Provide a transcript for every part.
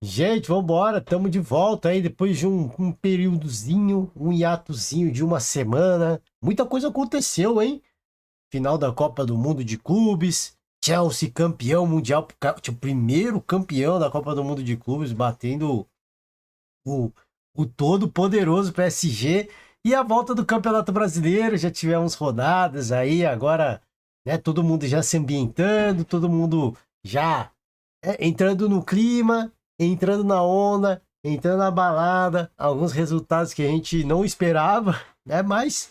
Gente, vambora, tamo de volta aí depois de um períodozinho, um hiatozinho de uma semana. Muita coisa aconteceu, hein? Final da Copa do Mundo de Clubes, Chelsea campeão mundial, tipo, primeiro campeão da Copa do Mundo de Clubes, batendo o, o todo poderoso PSG. E a volta do Campeonato Brasileiro, já tivemos rodadas aí, agora, né, todo mundo já se ambientando, todo mundo já entrando no clima, entrando na onda, entrando na balada, alguns resultados que a gente não esperava, né? Mas,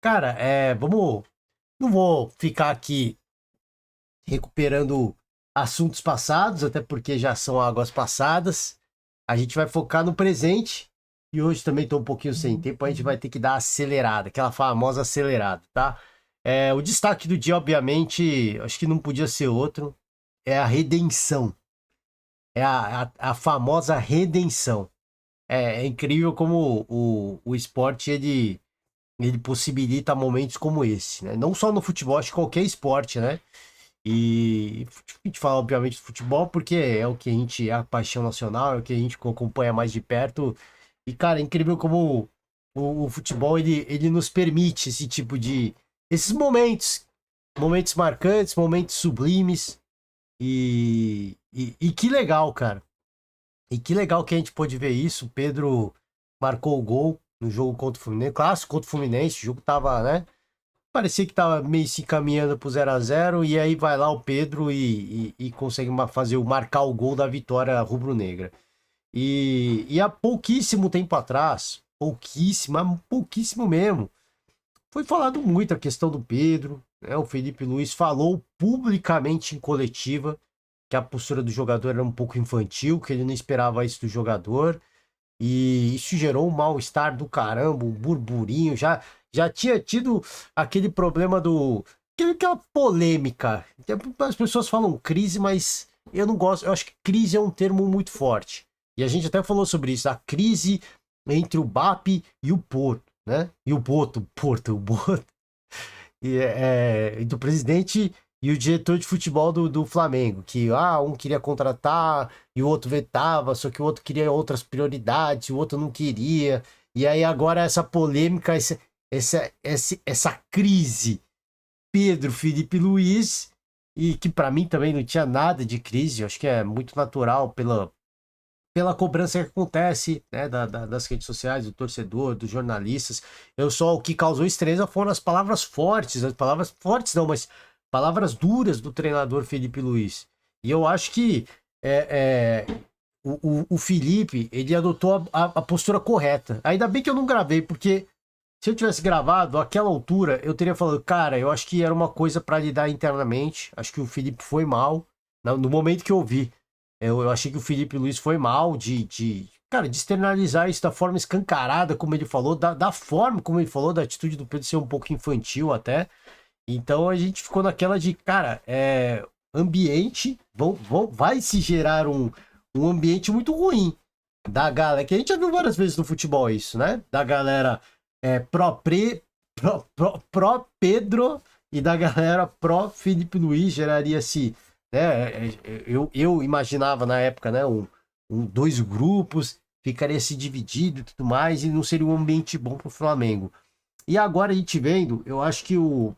cara, vamos. Não vou ficar aqui recuperando assuntos passados, até porque já são águas passadas. A gente vai focar no presente. E hoje também estou um pouquinho sem tempo, a gente vai ter que dar acelerada, aquela famosa acelerada, tá? O destaque do dia, obviamente, acho que não podia ser outro, é a redenção. É a famosa redenção. É incrível como o esporte ele possibilita momentos como esse, né? Não só no futebol, acho que qualquer esporte, né? E a gente fala, obviamente, de futebol porque é o que a gente é a paixão nacional, é o que a gente acompanha mais de perto. E, cara, é incrível como o futebol ele nos permite esse tipo de. Esses momentos marcantes, momentos sublimes. E que legal, cara. E que legal que a gente pôde ver isso. O Pedro marcou o gol no jogo contra o Fluminense. Clássico contra o Fluminense. O jogo tava, né? Parecia que tava meio se encaminhando pro 0-0. E aí vai lá o Pedro e consegue fazer marcar o gol da vitória rubro-negra. E há pouquíssimo tempo atrás, pouquíssimo mesmo, foi falado muito a questão do Pedro. Né? O Felipe Luiz falou publicamente em coletiva que a postura do jogador era um pouco infantil, que ele não esperava isso do jogador. E isso gerou um mal-estar do caramba, um burburinho. Já tinha tido aquele problema aquela polêmica. As pessoas falam crise, mas eu não gosto. Eu acho que crise é um termo muito forte. E a gente até falou sobre isso, a crise entre o BAP e o Porto, né? E o Boto, do presidente e o diretor de futebol do Flamengo, que um queria contratar e o outro vetava, só que o outro queria outras prioridades, o outro não queria. E aí agora essa polêmica, essa crise, Pedro Felipe Luiz, e que para mim também não tinha nada de crise, eu acho que é muito natural pela cobrança que acontece, né, das redes sociais, do torcedor, dos jornalistas. Eu só o que causou estranheza foram as palavras fortes não, mas palavras duras do treinador Felipe Luiz. E eu acho que o Felipe, ele adotou a postura correta. Ainda bem que eu não gravei, porque se eu tivesse gravado àquela altura, eu teria falado, cara, eu acho que era uma coisa para lidar internamente. Acho que o Felipe foi mal. No momento que eu vi, eu achei que o Felipe Luiz foi mal cara, de externalizar isso da forma escancarada, como ele falou, da forma como ele falou, da atitude do Pedro ser um pouco infantil até. Então a gente ficou naquela de, cara, ambiente, vai se gerar um ambiente muito ruim da galera, que a gente já viu várias vezes no futebol isso, né? Da galera pró Pedro e da galera pró Felipe Luiz, geraria-se, né? Eu imaginava na época, né? Dois grupos, ficaria se dividido e tudo mais, e não seria um ambiente bom para o Flamengo. E agora a gente vendo, eu acho que o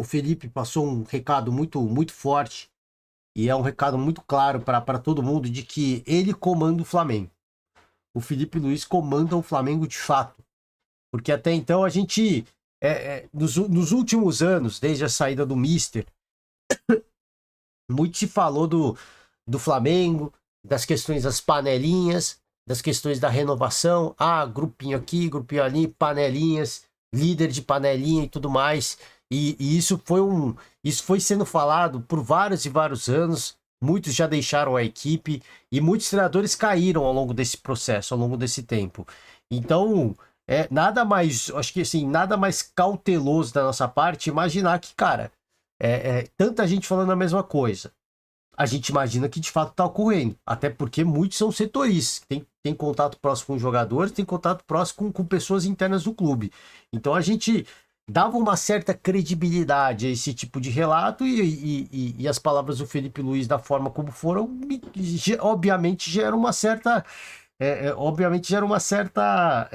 Felipe passou um recado muito forte, e é um recado muito claro para todo mundo de que ele comanda o Flamengo. O Felipe Luiz comanda o Flamengo de fato. Porque até então a gente, nos últimos anos, desde a saída do Mister, muito se falou do Flamengo, das questões das panelinhas, das questões da renovação. Grupinho aqui, grupinho ali, panelinhas, líder de panelinha e tudo mais. E isso foi sendo falado por vários e vários anos. Muitos já deixaram a equipe e muitos treinadores caíram ao longo desse processo, ao longo desse tempo. Então, nada mais, acho que assim, nada mais cauteloso da nossa parte imaginar que, cara, tanta gente falando a mesma coisa. A gente imagina que de fato está ocorrendo, até porque muitos são setoristas, tem contato próximo com jogadores, tem contato próximo com pessoas internas do clube. Então a gente dava uma certa credibilidade a esse tipo de relato e as palavras do Felipe Luiz, da forma como foram, obviamente gera uma certa, obviamente gera uma certa,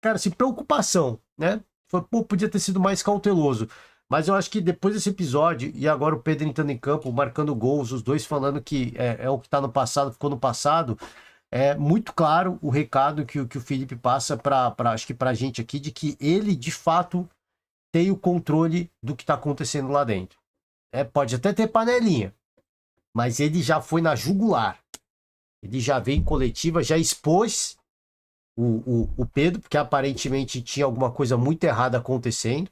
cara, assim, preocupação, né? Pô, podia ter sido mais cauteloso. Mas eu acho que depois desse episódio, e agora o Pedro entrando em campo, marcando gols, os dois falando que é o que tá no passado, ficou no passado, é muito claro o recado que o Felipe passa acho que pra gente aqui, de que ele, de fato, tem o controle do que tá acontecendo lá dentro. Pode até ter panelinha, mas ele já foi na jugular. Ele já veio em coletiva, já expôs o Pedro, porque aparentemente tinha alguma coisa muito errada acontecendo.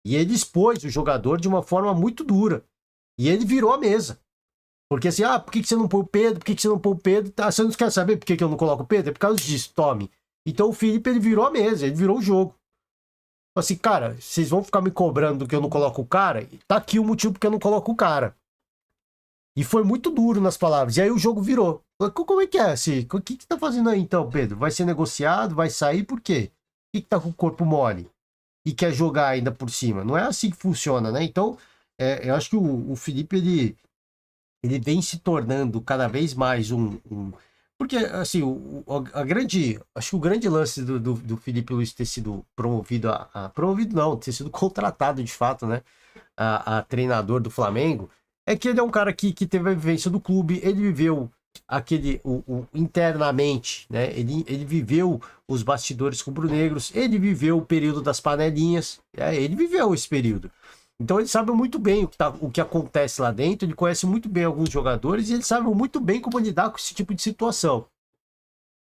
E ele expôs o jogador de uma forma muito dura. E ele virou a mesa. Porque assim, por que você não põe o Pedro? Por que você não põe o Pedro? Tá, você não quer saber por que eu não coloco o Pedro? É por causa disso, tome. Então o Felipe, ele virou a mesa, ele virou o jogo. Assim, cara, vocês vão ficar me cobrando do que eu não coloco o cara? Tá aqui o motivo porque eu não coloco o cara. E foi muito duro nas palavras. E aí o jogo virou. Como é que é, assim? O que você tá fazendo aí então, Pedro? Vai ser negociado? Vai sair? Por quê? O que tá com o corpo mole? E quer jogar ainda por cima? Não é assim que funciona, né? Então, eu acho que o Felipe, ele vem se tornando cada vez mais porque, assim, a grande. Acho que o grande lance do Felipe Luiz ter sido promovido promovido não, ter sido contratado de fato, né? A treinador do Flamengo, é que ele é um cara que teve a vivência do clube, ele viveu internamente, né? Ele viveu os bastidores rubro-negros, ele viveu o período das panelinhas, ele viveu esse período. Então ele sabe muito bem o que acontece lá dentro, ele conhece muito bem alguns jogadores e ele sabe muito bem como lidar com esse tipo de situação.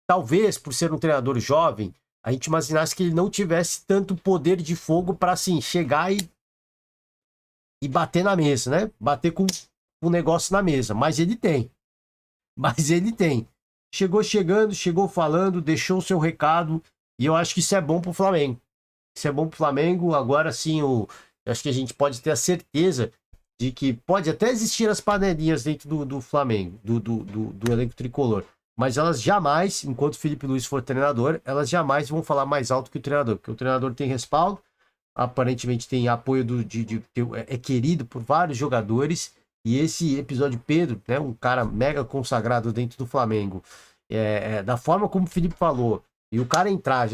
Talvez, por ser um treinador jovem, a gente imaginasse que ele não tivesse tanto poder de fogo para assim, chegar e bater na mesa, né? Bater com o negócio na mesa. Mas ele tem. Mas ele tem. Chegou chegando, chegou falando, deixou o seu recado. E eu acho que isso é bom pro Flamengo. Isso é bom pro Flamengo. Agora sim, eu acho que a gente pode ter a certeza de que pode até existir as panelinhas dentro do Flamengo, do elenco tricolor. Mas elas jamais, enquanto o Felipe Luiz for treinador, elas jamais vão falar mais alto que o treinador. Porque o treinador tem respaldo, aparentemente tem apoio é querido por vários jogadores. E esse episódio, Pedro, né, um cara mega consagrado dentro do Flamengo, da forma como o Felipe falou, e o cara entrar,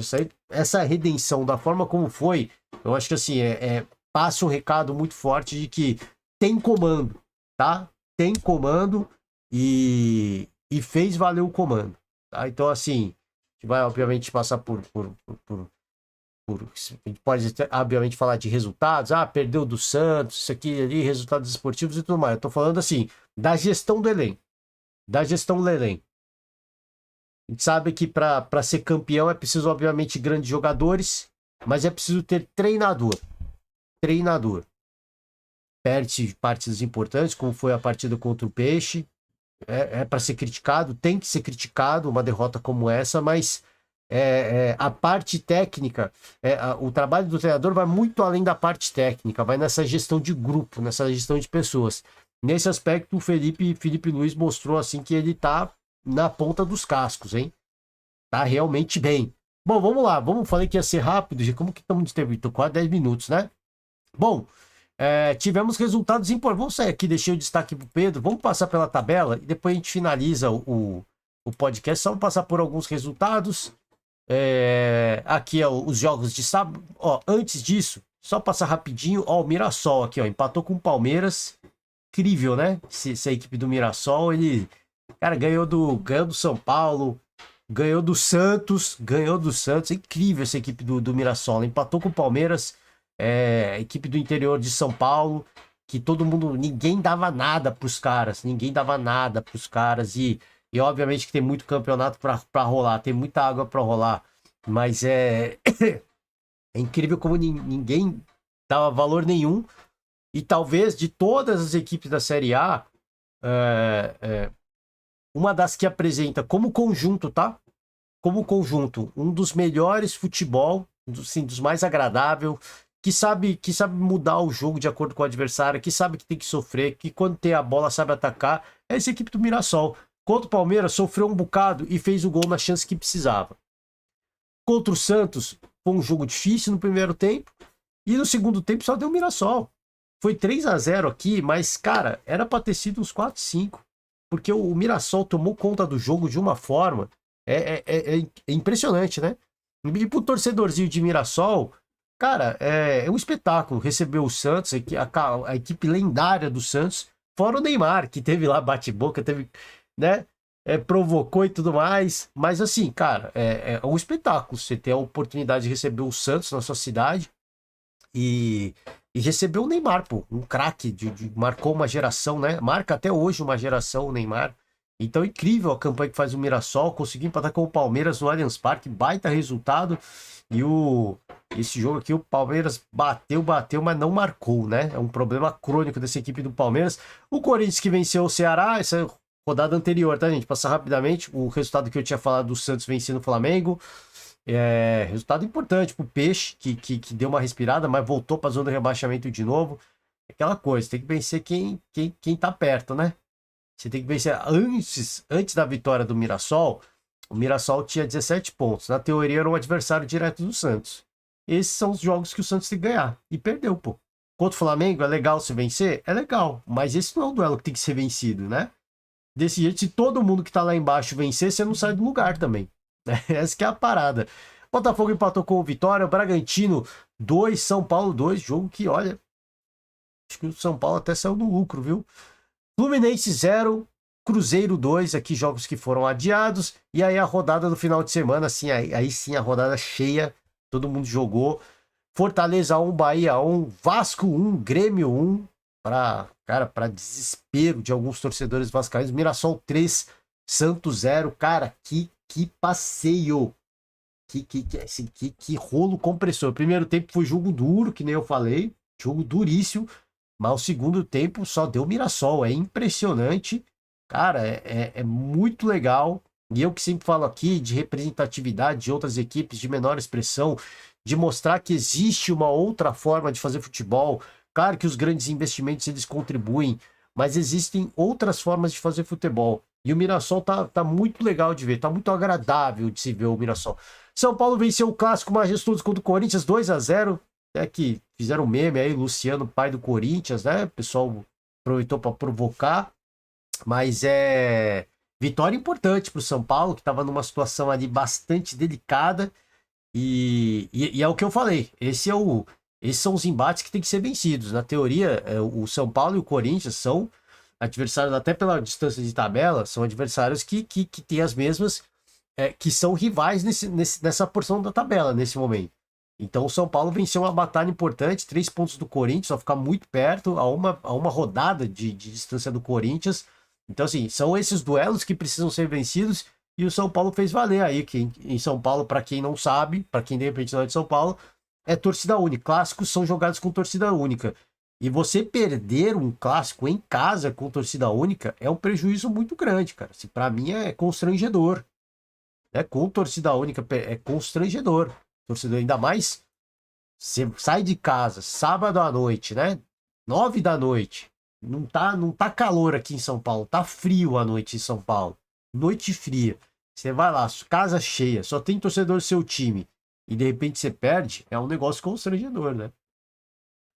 essa redenção, da forma como foi, eu acho que assim, passa um recado muito forte de que tem comando, tá? Tem comando e fez valer o comando. Tá? Então, assim, a gente vai obviamente passar a gente pode obviamente falar de resultados, perdeu do Santos, isso aqui ali, resultados esportivos e tudo mais. Eu tô falando assim, da gestão do elenco. Da gestão do elenco. A gente sabe que para ser campeão é preciso, obviamente, grandes jogadores, mas é preciso ter treinador. Treinador. Perde partidas importantes, como foi a partida contra o Peixe. Para ser criticado, tem que ser criticado uma derrota como essa, mas a parte técnica, o trabalho do treinador vai muito além da parte técnica, vai nessa gestão de grupo, nessa gestão de pessoas. Nesse aspecto, o Felipe Luiz mostrou assim que ele tá na ponta dos cascos, hein? Tá realmente bem. Bom, vamos lá, falei que ia ser rápido, como que estamos de tempo? Tô quase 10 minutos, né? Bom, tivemos resultados importantes. Vamos sair aqui, deixei o destaque pro Pedro. Vamos passar pela tabela e depois a gente finaliza o podcast. Só vamos passar por alguns resultados. Aqui os jogos de sábado. Antes disso, só passar rapidinho. O Mirassol aqui, empatou com o Palmeiras. Incrível, né? Essa equipe do Mirassol, ele, cara, ganhou do São Paulo, ganhou do Santos. É incrível essa equipe do Mirassol. Empatou com o Palmeiras. Equipe do interior de São Paulo, que ninguém dava nada pros caras, e obviamente que tem muito campeonato para rolar, tem muita água para rolar, mas é incrível como ninguém dava valor nenhum, e talvez de todas as equipes da Série A, uma das que apresenta como conjunto, tá? Como conjunto, um dos melhores futebol, dos mais agradável, que sabe mudar o jogo de acordo com o adversário, que sabe que tem que sofrer, que quando tem a bola sabe atacar, é essa equipe do Mirassol. Contra o Palmeiras, sofreu um bocado e fez o gol na chance que precisava. Contra o Santos, Foi um jogo difícil no primeiro tempo. E no segundo tempo só deu Mirassol. Foi 3-0 aqui, mas, cara, era pra ter sido uns 4-5. Porque o Mirassol tomou conta do jogo de uma forma. É impressionante, né? E pro torcedorzinho de Mirassol, cara, é um espetáculo receber o Santos, a equipe lendária do Santos, fora o Neymar, que teve lá bate-boca, teve, né? Provocou e tudo mais. Mas assim, cara, é um espetáculo você ter a oportunidade de receber o Santos na sua cidade e receber o Neymar, pô, um craque, marcou uma geração, né? Marca até hoje uma geração o Neymar. Então, incrível a campanha que faz o Mirassol, conseguiu empatar com o Palmeiras no Allianz Parque, baita resultado. E esse jogo aqui, o Palmeiras bateu, mas não marcou, né? É um problema crônico dessa equipe do Palmeiras. O Corinthians que venceu o Ceará, essa rodada anterior, tá, gente? Passar rapidamente, o resultado que eu tinha falado do Santos vencendo o Flamengo. Resultado importante pro Peixe, que deu uma respirada, mas voltou pra zona de rebaixamento de novo. Aquela coisa, tem que vencer quem tá perto, né? Você tem que vencer antes da vitória do Mirassol. O Mirassol tinha 17 pontos. Na teoria, era um adversário direto do Santos. Esses são os jogos que o Santos tem que ganhar. E perdeu, pô. Contra o Flamengo, é legal se vencer? É legal. Mas esse não é um duelo que tem que ser vencido, né? Desse jeito, se todo mundo que tá lá embaixo vencer, você não sai do lugar também. Essa que é a parada. Botafogo empatou com o Vitória. O Bragantino 2, São Paulo 2. Jogo que, olha, acho que o São Paulo até saiu no lucro, viu? Fluminense 0, Cruzeiro 2, aqui jogos que foram adiados. E aí a rodada do final de semana, assim, aí sim a rodada cheia, todo mundo jogou. Fortaleza 1, Bahia 1, Vasco 1, Grêmio 1, para desespero de alguns torcedores vascaínos. Mirassol 3, Santos 0, cara, que passeio. Que rolo compressor. Primeiro tempo foi jogo duro, que nem eu falei, jogo duríssimo. Mas o segundo tempo só deu Mirassol. É impressionante. Cara, é muito legal. E eu que sempre falo aqui de representatividade de outras equipes de menor expressão, de mostrar que existe uma outra forma de fazer futebol. Claro que os grandes investimentos eles contribuem, mas existem outras formas de fazer futebol. E o Mirassol tá muito legal de ver, tá muito agradável de se ver o Mirassol. São Paulo venceu o clássico majestoso contra o Corinthians 2-0. Que fizeram meme aí, Luciano, pai do Corinthians, né? O pessoal aproveitou para provocar, mas vitória importante para o São Paulo, que estava numa situação ali bastante delicada, e é o que eu falei, esses são os embates que tem que ser vencidos. Na teoria, o São Paulo e o Corinthians são adversários, até pela distância de tabela, são adversários que têm as mesmas, que são rivais nessa porção da tabela, nesse momento. Então o São Paulo venceu uma batalha importante, 3 pontos do Corinthians, só ficar muito perto, a uma rodada de distância do Corinthians. Então, assim, são esses duelos que precisam ser vencidos e o São Paulo fez valer aí, que em São Paulo, para quem não sabe, para quem de repente não é de São Paulo, é torcida única. Clássicos são jogados com torcida única. E você perder um clássico em casa com torcida única é um prejuízo muito grande, cara. Para mim é constrangedor. Com torcida única é constrangedor. Torcedor, ainda mais, você sai de casa sábado à noite, né? 9 da noite. Não tá calor aqui em São Paulo, tá frio à noite em São Paulo. Noite fria. Você vai lá, casa cheia, só tem torcedor do seu time e de repente você perde, é um negócio constrangedor, né?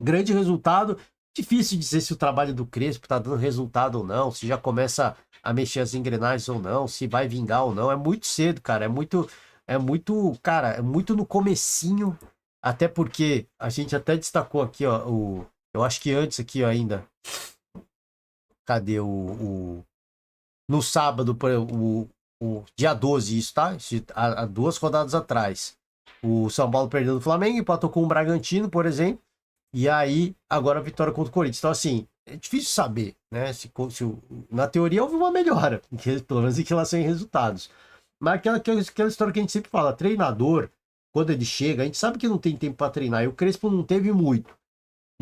Grande resultado. Difícil dizer se o trabalho do Crespo tá dando resultado ou não, se já começa a mexer as engrenagens ou não, se vai vingar ou não. É muito cedo, cara. Cara, é muito no comecinho, até porque a gente até destacou aqui, ó, eu acho que antes aqui ó, ainda, cadê no sábado, o dia 12 isso, tá? Há 2 rodadas atrás, o São Paulo perdeu do Flamengo, empatou com o Bragantino, por exemplo, e aí, agora a vitória contra o Corinthians. Então, assim, é difícil saber, né? Na teoria houve uma melhora, pelo menos em relação a resultados. Mas aquela história que a gente sempre fala, treinador, quando ele chega, a gente sabe que não tem tempo para treinar, e o Crespo não teve muito.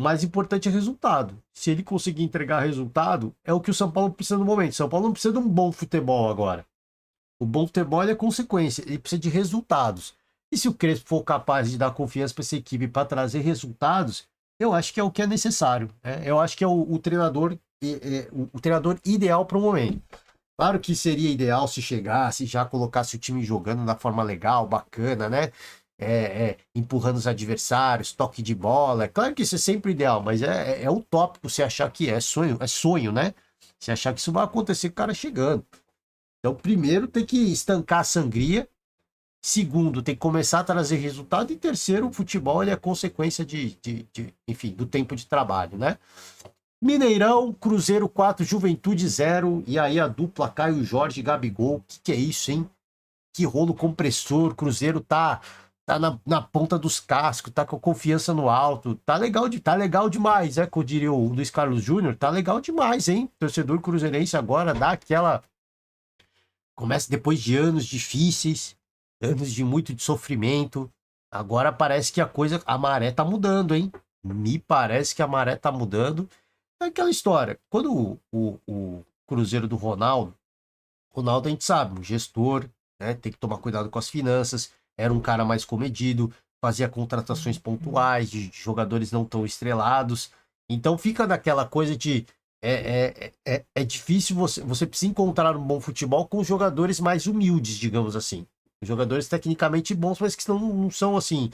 O mais importante é resultado. Se ele conseguir entregar resultado, é o que o São Paulo precisa no momento. O São Paulo não precisa de um bom futebol agora. O bom futebol é consequência, ele precisa de resultados. E se o Crespo for capaz de dar confiança para essa equipe para trazer resultados, eu acho que é o que é necessário. Eu acho que é o treinador ideal para o momento. Claro que seria ideal se chegasse, já colocasse o time jogando da forma legal, bacana, né? empurrando os adversários, toque de bola. É claro que isso é sempre ideal, mas é utópico você achar que é sonho, né? Você achar que isso vai acontecer com o cara chegando. Então, primeiro tem que estancar a sangria. Segundo, tem que começar a trazer resultado. E terceiro, o futebol ele é consequência enfim, do tempo de trabalho, né? Mineirão, Cruzeiro 4, Juventude 0. E aí a dupla Caio Jorge e Gabigol. Que é isso, hein? Que rolo compressor. Cruzeiro tá na ponta dos cascos, tá com a confiança no alto. Tá legal demais, como diria o Luiz Carlos Júnior. Tá legal demais, hein? Torcedor cruzeirense agora dá aquela... Começa depois de anos difíceis, anos de muito sofrimento. Agora parece que a maré tá mudando, hein? Me parece que a maré tá mudando. É aquela história. Quando o Cruzeiro do Ronaldo a gente sabe, um gestor, né? Tem que tomar cuidado com as finanças. Era um cara mais comedido, fazia contratações pontuais de jogadores não tão estrelados. Então fica naquela coisa de é difícil você precisa encontrar um bom futebol com jogadores mais humildes, digamos assim. Jogadores tecnicamente bons, mas que não são assim,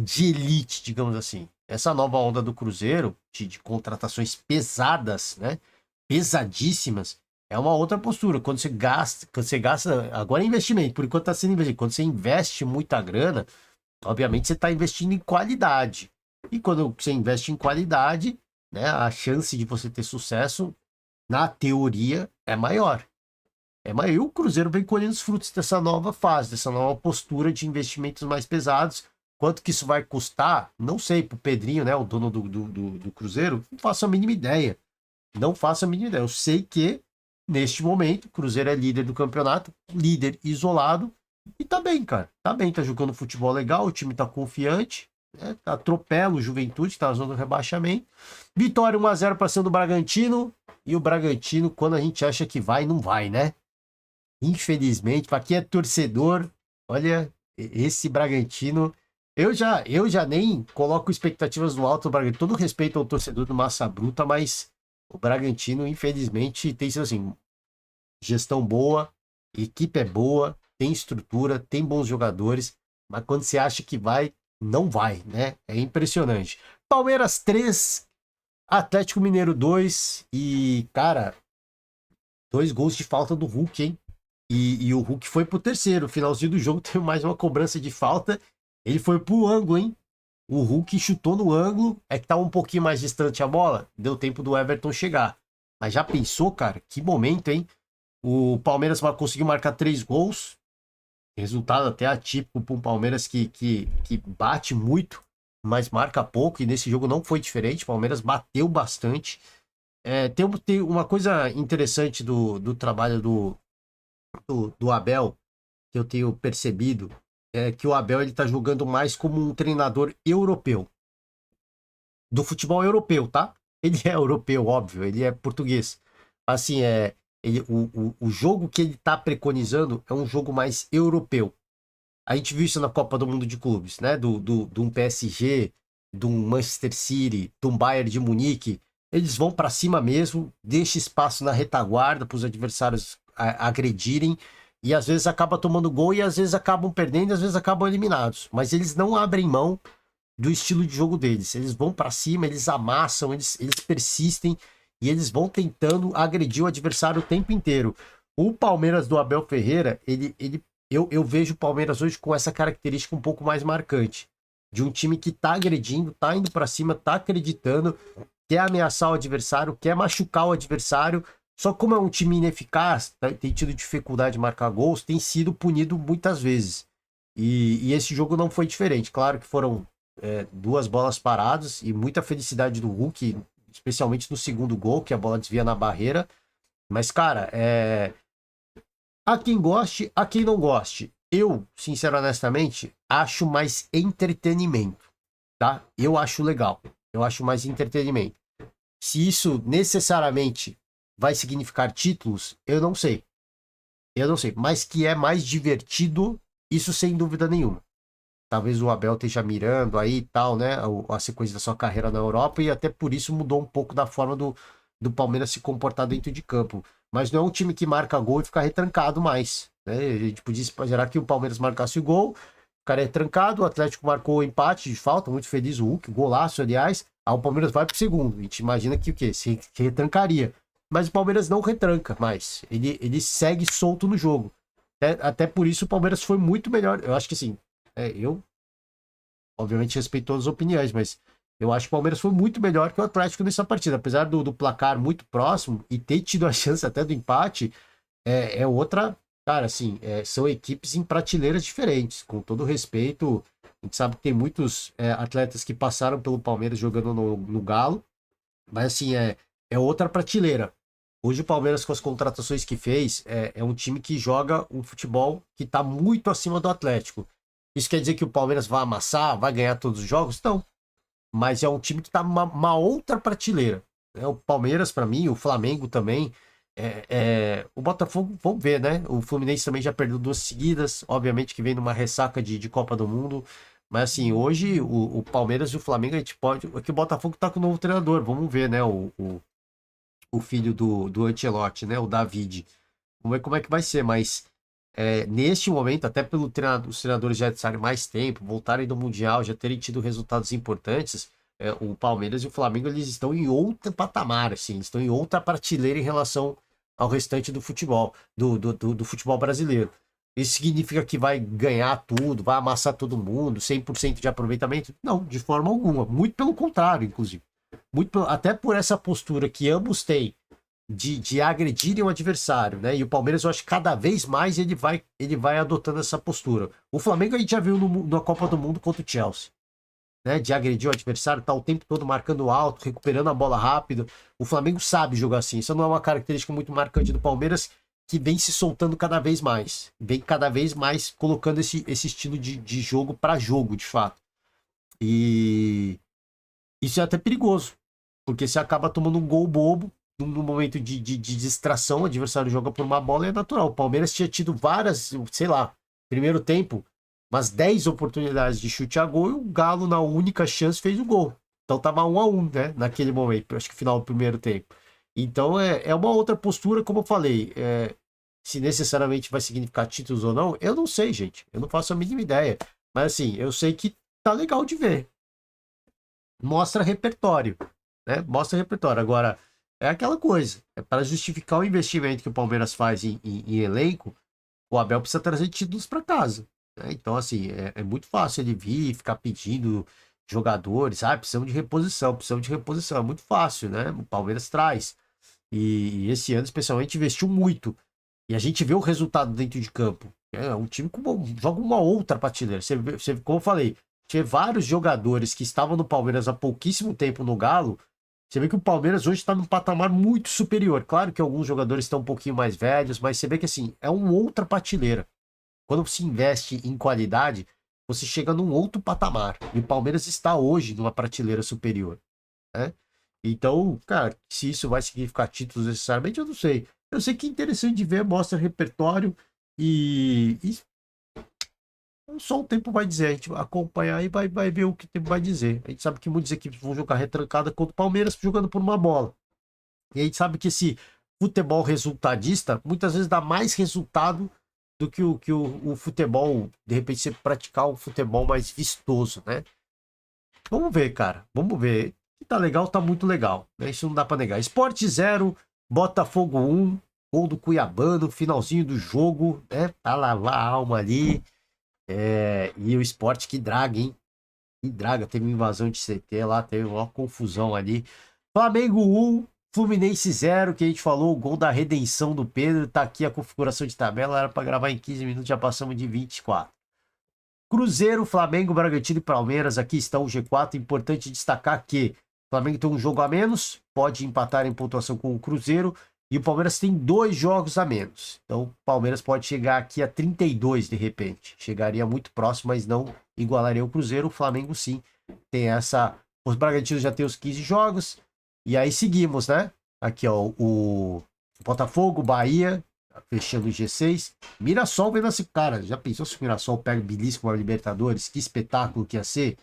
de elite, digamos assim. Essa nova onda do Cruzeiro, de contratações pesadas, né? Pesadíssimas, é uma outra postura. Quando você gasta, agora é investimento, por enquanto está sendo investido. Quando você investe muita grana, obviamente você está investindo em qualidade. E quando você investe em qualidade, né, a chance de você ter sucesso, na teoria, é maior. E o Cruzeiro vem colhendo os frutos dessa nova fase, dessa nova postura de investimentos mais pesados. Quanto que isso vai custar? Não sei, pro Pedrinho, né, o dono do Cruzeiro, não faço a mínima ideia. Não faço a mínima ideia. Eu sei que, neste momento, o Cruzeiro é líder do campeonato, líder isolado, e tá bem, cara. Tá bem, tá jogando futebol legal, o time tá confiante, né? Atropela o Juventude, tá na zona do rebaixamento. Vitória 1-0 para cima do Bragantino. E o Bragantino, quando a gente acha que vai, não vai, né? Infelizmente, para quem é torcedor, olha, esse Bragantino, eu já nem coloco expectativas no alto do Bragantino. Todo respeito ao torcedor do Massa Bruta, mas o Bragantino, infelizmente, tem sido assim, gestão boa, equipe é boa, tem estrutura, tem bons jogadores, mas quando você acha que vai, não vai, né? É impressionante. Palmeiras 3, Atlético Mineiro 2 e, cara, 2 gols de falta do Hulk, hein? E o Hulk foi pro terceiro. Finalzinho do jogo teve mais uma cobrança de falta. Ele foi pro ângulo, hein? O Hulk chutou no ângulo. É que tava um pouquinho mais distante a bola. Deu tempo do Everton chegar. Mas já pensou, cara? Que momento, hein? O Palmeiras conseguiu marcar 3 gols. Resultado até atípico para um Palmeiras que bate muito, mas marca pouco. E nesse jogo não foi diferente. O Palmeiras bateu bastante. Tem uma coisa interessante do trabalho do Abel, que eu tenho percebido, é que o Abel ele tá jogando mais como um treinador europeu. Do futebol europeu, tá? Ele é europeu, óbvio, ele é português. Assim, o jogo que ele tá preconizando é um jogo mais europeu. A gente viu isso na Copa do Mundo de Clubes, né? De um PSG, de um Manchester City, de um Bayern de Munique. Eles vão para cima mesmo, deixa espaço na retaguarda para os adversários agredirem e às vezes acaba tomando gol e às vezes acabam perdendo, às vezes acabam eliminados. Mas eles não abrem mão do estilo de jogo deles. Eles vão para cima, eles amassam, eles persistem e eles vão tentando agredir o adversário o tempo inteiro. O Palmeiras do Abel Ferreira, eu vejo o Palmeiras hoje com essa característica um pouco mais marcante. De um time que tá agredindo, tá indo para cima, tá acreditando, quer ameaçar o adversário, quer machucar o adversário. Só como é um time ineficaz, tem tido dificuldade de marcar gols, tem sido punido muitas vezes. E esse jogo não foi diferente. Claro que foram 2 bolas paradas e muita felicidade do Hulk, especialmente no segundo gol, que a bola desvia na barreira. Mas, cara, há quem goste, há quem não goste. Eu, honestamente, acho mais entretenimento, tá? Eu acho legal. Eu acho mais entretenimento. Se isso necessariamente vai significar títulos, eu não sei. Mas que é mais divertido, isso sem dúvida nenhuma. Talvez o Abel esteja mirando aí e tal, né? A sequência da sua carreira na Europa e até por isso mudou um pouco da forma do Palmeiras se comportar dentro de campo. Mas não é um time que marca gol e fica retrancado mais, né? A gente podia esperar que o Palmeiras marcasse o gol, cara é trancado, o Atlético marcou o empate de falta, muito feliz o Hulk, golaço, aliás. Aí o Palmeiras vai pro segundo. A gente imagina que o quê? Se retrancaria. Mas o Palmeiras não retranca mais. Ele segue solto no jogo. Até por isso o Palmeiras foi muito melhor. Eu acho que assim, eu obviamente respeito todas as opiniões, mas eu acho que o Palmeiras foi muito melhor que o Atlético nessa partida. Apesar do placar muito próximo e ter tido a chance até do empate, é outra. Cara, assim, são equipes em prateleiras diferentes. Com todo respeito, a gente sabe que tem muitos atletas que passaram pelo Palmeiras jogando no Galo, mas assim, é outra prateleira. Hoje o Palmeiras, com as contratações que fez, é um time que joga um futebol que está muito acima do Atlético. Isso quer dizer que o Palmeiras vai amassar, vai ganhar todos os jogos? Não. Mas é um time que está uma outra prateleira. O Palmeiras, para mim, o Flamengo também. O Botafogo, vamos ver, né? O Fluminense também já perdeu 2 seguidas. Obviamente que vem numa ressaca de Copa do Mundo. Mas assim, hoje o Palmeiras e o Flamengo, a gente pode. É que o Botafogo tá com o novo treinador. Vamos ver, né? O filho do Ancelotti, né? O David. Vamos ver como é que vai ser. Mas neste momento, até pelo os treinadores já estarem mais tempo, voltarem do Mundial, já terem tido resultados importantes, o Palmeiras e o Flamengo eles estão em outro patamar, assim, estão em outra prateleira em relação ao restante do futebol, do futebol brasileiro. Isso significa que vai ganhar tudo, vai amassar todo mundo, 100% de aproveitamento? Não, de forma alguma. Muito pelo contrário, inclusive. Até por essa postura que ambos têm de agredirem o adversário, né? E o Palmeiras, eu acho que cada vez mais ele vai adotando essa postura. O Flamengo a gente já viu na Copa do Mundo contra o Chelsea, né? De agredir o adversário, tá o tempo todo marcando alto, recuperando a bola rápido. O Flamengo sabe jogar assim. Isso não é uma característica muito marcante do Palmeiras, que vem se soltando cada vez mais. Vem cada vez mais colocando esse estilo de jogo para jogo, de fato. E isso é até perigoso, porque você acaba tomando um gol bobo no momento de distração, o adversário joga por uma bola e é natural. O Palmeiras tinha tido várias, sei lá, primeiro tempo, umas 10 oportunidades de chute a gol e o Galo, na única chance, fez o gol. Então tava 1-1, né? Naquele momento, acho que final do primeiro tempo. Então é uma outra postura, como eu falei. Se necessariamente vai significar títulos ou não, eu não sei, gente. Eu não faço a mínima ideia. Mas assim, eu sei que tá legal de ver. Mostra repertório, né? Mostra repertório. Agora, é aquela coisa. É para justificar o investimento que o Palmeiras faz em elenco, o Abel precisa trazer títulos para casa, né? Então, assim, é muito fácil ele vir e ficar pedindo jogadores, precisamos de reposição, precisamos de reposição. É muito fácil, né? O Palmeiras traz. E esse ano, especialmente, investiu muito. E a gente vê o resultado dentro de campo. É um time que joga uma outra prateleira. Como eu falei, tinha vários jogadores que estavam no Palmeiras há pouquíssimo tempo no Galo. Você vê que o Palmeiras hoje está num patamar muito superior. Claro que alguns jogadores estão um pouquinho mais velhos, mas você vê que assim, é uma outra prateleira. Quando se investe em qualidade, você chega num outro patamar. E o Palmeiras está hoje numa prateleira superior, né? Então, cara, se isso vai significar títulos necessariamente, eu não sei. Eu sei que é interessante de ver, mostra repertório e só o tempo vai dizer. A gente vai acompanhar e vai ver o que o tempo vai dizer. A gente sabe que muitas equipes vão jogar retrancada contra o Palmeiras jogando por uma bola. E a gente sabe que esse futebol resultadista muitas vezes dá mais resultado do que o futebol, de repente, você praticar um futebol mais vistoso, né? Vamos ver, cara. Vamos ver. Se tá legal, tá muito legal, né? Isso não dá pra negar. Sport 0, Botafogo 1, gol do Cuiabano, finalzinho do jogo, né? Pra lavar a alma ali. E o Sport, que draga, hein? Que draga. Teve invasão de CT lá, teve uma confusão ali. Flamengo 1, Fluminense 0, que a gente falou, o gol da redenção do Pedro. Tá aqui a configuração de tabela, era pra gravar em 15 minutos, já passamos de 24. Cruzeiro, Flamengo, Bragantino e Palmeiras, aqui está o G4. Importante destacar que o Flamengo tem um jogo a menos, pode empatar em pontuação com o Cruzeiro, e o Palmeiras tem 2 jogos a menos. Então o Palmeiras pode chegar aqui a 32 de repente. Chegaria muito próximo, mas não igualaria o Cruzeiro. O Flamengo sim tem essa. Os Bragantino já tem os 15 jogos. E aí seguimos, né? Aqui, ó, o Botafogo, Bahia, fechando o G6. Mirassol vendo esse cara. Já pensou se o Mirassol pega o belisco para Libertadores? Que espetáculo que ia ser.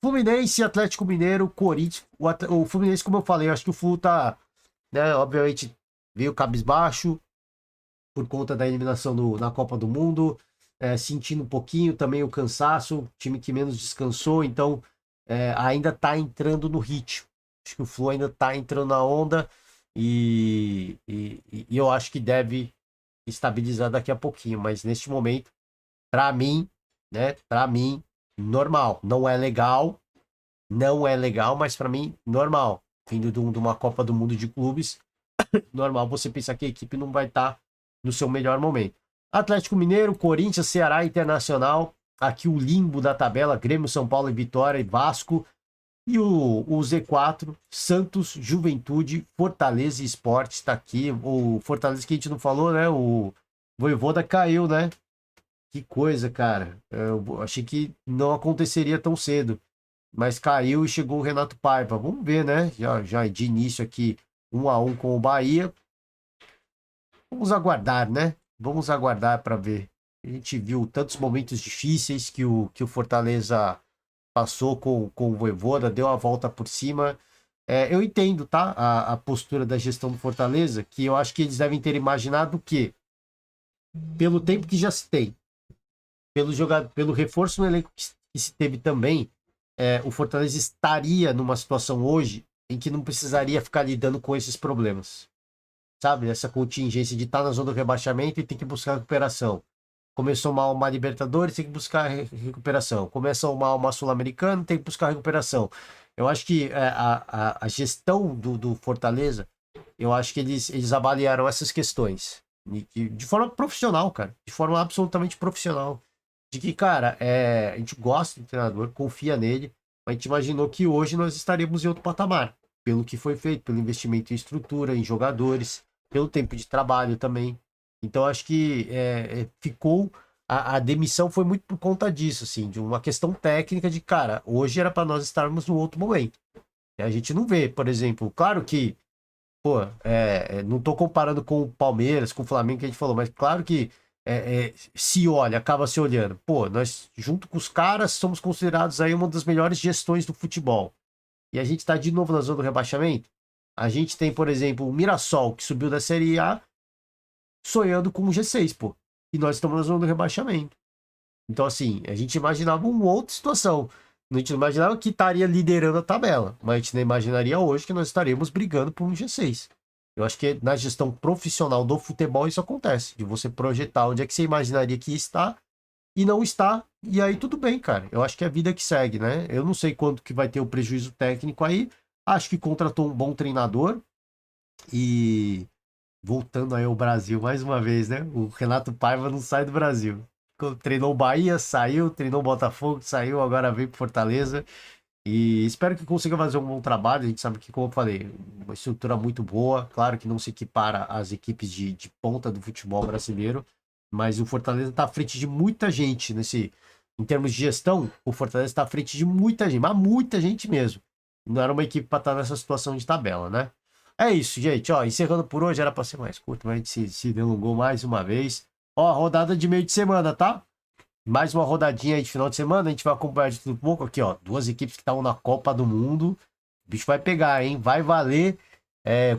Fluminense, Atlético Mineiro, Corinthians. O Fluminense, como eu falei, eu acho que o Flu tá, né, obviamente, veio cabisbaixo por conta da eliminação na Copa do Mundo. sentindo um pouquinho também o cansaço, time que menos descansou, então ainda tá entrando no ritmo. Acho que o Flu ainda tá entrando na onda e eu acho que deve estabilizar daqui a pouquinho, mas neste momento, para mim, né, para mim, normal. Não é legal, mas para mim, normal. Vindo de uma Copa do Mundo de clubes, normal você pensar que a equipe não vai estar no seu melhor momento. Atlético Mineiro, Corinthians, Ceará, Internacional. Aqui o limbo da tabela: Grêmio, São Paulo e Vitória e Vasco. E o Z4, Santos, Juventude, Fortaleza e Sport está aqui. O Fortaleza que a gente não falou, né? O Vojvoda caiu, né? Que coisa, cara. Eu achei que não aconteceria tão cedo. Mas caiu e chegou o Renato Paiva. Vamos ver, né? Já de início aqui, 1-1 com o Bahia. Vamos aguardar, né? Vamos aguardar para ver. A gente viu tantos momentos difíceis que o Fortaleza passou com o Vojvoda, deu a volta por cima. Eu entendo, tá? A postura da gestão do Fortaleza, que eu acho que eles devem ter imaginado que, pelo tempo que já se tem, pelo reforço no elenco que se teve também, o Fortaleza estaria numa situação hoje em que não precisaria ficar lidando com esses problemas. Sabe? Essa contingência de estar na zona do rebaixamento e ter que buscar recuperação. Começou mal uma Libertadores, tem que buscar recuperação. Começou mal uma Sul-Americana, tem que buscar recuperação. Eu acho que a gestão do Fortaleza, eu acho que eles avaliaram essas questões de forma profissional, cara. De forma absolutamente profissional. De que, cara, a gente gosta do treinador, confia nele, mas a gente imaginou que hoje nós estaríamos em outro patamar. Pelo que foi feito, pelo investimento em estrutura, em jogadores, pelo tempo de trabalho também. Então acho que ficou. A demissão foi muito por conta disso, assim, de uma questão técnica de, cara, hoje era para nós estarmos no outro momento. E a gente não vê, por exemplo, claro que, pô, não tô comparando com o Palmeiras, com o Flamengo que a gente falou, mas claro que se olha, acaba se olhando. Pô, nós, junto com os caras, somos considerados aí uma das melhores gestões do futebol. E a gente tá de novo na zona do rebaixamento. A gente tem, por exemplo, o Mirassol, que subiu da Série A, sonhando com o G6, pô. E nós estamos na zona do rebaixamento. Então, assim, a gente imaginava uma outra situação. A gente não imaginava que estaria liderando a tabela, mas a gente não imaginaria hoje que nós estaremos brigando por um G6. Eu acho que na gestão profissional do futebol isso acontece, de você projetar onde é que você imaginaria que está e não está, e aí tudo bem, cara. Eu acho que é a vida que segue, né? Eu não sei quanto que vai ter o prejuízo técnico aí, acho que contratou um bom treinador e voltando aí ao Brasil mais uma vez, né? O Renato Paiva não sai do Brasil. Treinou o Bahia, saiu, treinou o Botafogo, saiu, agora vem pro Fortaleza. E espero que consiga fazer um bom trabalho. A gente sabe que, como eu falei, uma estrutura muito boa. Claro que não se equipara às equipes de ponta do futebol brasileiro, mas o Fortaleza está à frente de muita gente em termos de gestão. O Fortaleza está à frente de muita gente, mas muita gente mesmo. Não era uma equipe para estar nessa situação de tabela, né? É isso, gente. Ó, encerrando por hoje, era para ser mais curto, mas a gente se delongou mais uma vez. Ó, rodada de meio de semana, tá? Mais uma rodadinha aí de final de semana. A gente vai acompanhar de tudo um pouco aqui, ó. Duas equipes que estavam na Copa do Mundo. O bicho vai pegar, hein? Vai valer.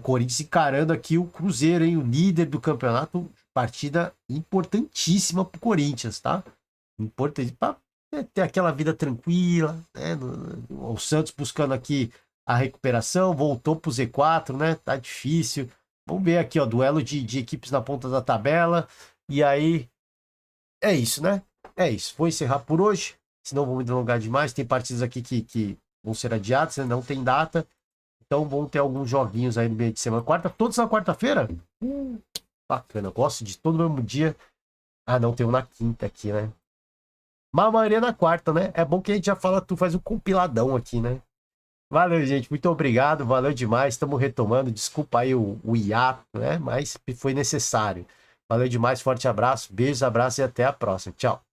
Corinthians encarando aqui o Cruzeiro, hein? O líder do campeonato. Partida importantíssima pro Corinthians, tá? Importante para ter aquela vida tranquila, né? O Santos buscando aqui a recuperação, voltou pro Z4, né? Tá difícil. Vamos ver aqui, ó, duelo de equipes na ponta da tabela. E aí, é isso, né? É isso. Vou encerrar por hoje, senão vou me delongar demais. Tem partidas aqui que vão ser adiadas, né? Não tem data. Então vão ter alguns joguinhos aí no meio de semana. Todos na quarta-feira? Bacana. Gosto de todo mesmo dia. Ah, não, tem um na quinta aqui, né? Mas a maioria na quarta, né? É bom que a gente já fala, tu faz um compiladão aqui, né? Valeu, gente. Muito obrigado. Valeu demais. Estamos retomando. Desculpa aí o hiato, né? Mas foi necessário. Valeu demais. Forte abraço. Beijos, abraço e até a próxima. Tchau.